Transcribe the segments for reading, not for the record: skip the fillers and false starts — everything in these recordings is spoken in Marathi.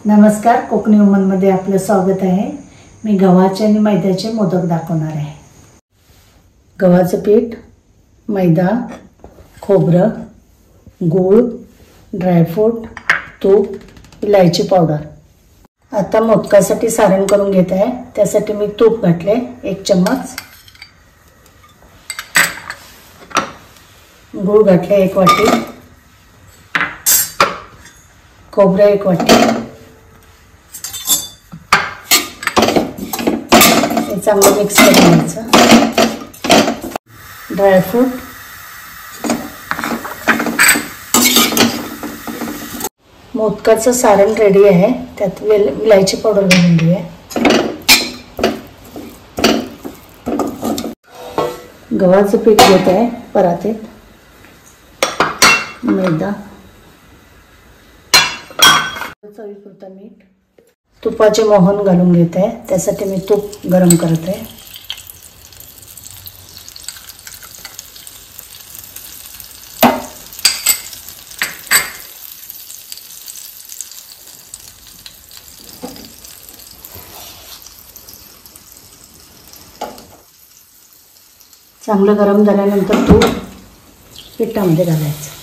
नमस्कार, कोकणी वुमनमध्ये आपलं स्वागत आहे। मी गव्हाचे आणि मैद्याचे मोदक दाखवणार आहे। गव्हाचं पीठ, मैदा, खोबरं, गूळ, ड्रायफ्रूट, तूप, इलायची पावडर। आता मोदकासाठी सारण करून घेत आहे। त्यासाठी मी तूप घातले 1 चम्मच, गूळ घातले 1 वाटी, खोबरं 1 वाटी, चांगलं मिक्स करून घ्यायचं। ड्रायफ्रूट, मोदकाचं सारण रेडी आहे। त्यात इलायची पावडर घालून घेऊया। गव्हाचं पीठ घेत आहे परातीत, मैदा, चवीपुरतं मीठ, तुपाचे मोहन घालून घेत आहे। त्यासाठी मी तूप गरम करत आहे। चांगलं गरम झाल्यानंतर तूप पिठामध्ये घालायचं।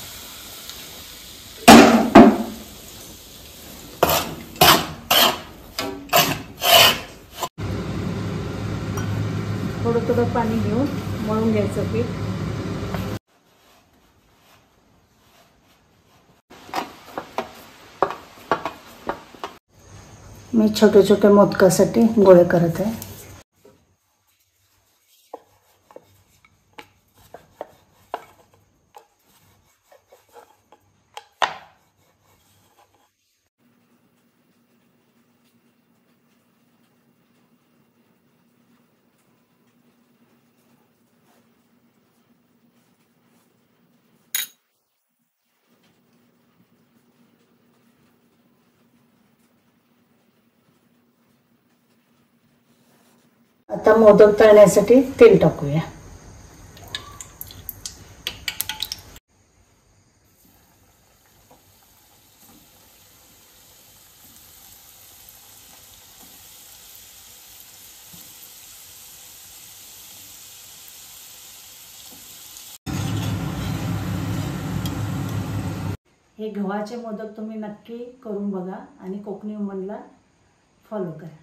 थोडं थोडं पाणी घेऊन मळून घ्यायचं पीठ। मी छोटे छोटे मोदकासाठी गोळे करत आहे। आता मोदक तळण्यासाठी तेल टाकूया। हे गव्हाचे मोदक तुम्ही नक्की करून बघा आणि कोकणी वुमनला फॉलो करा।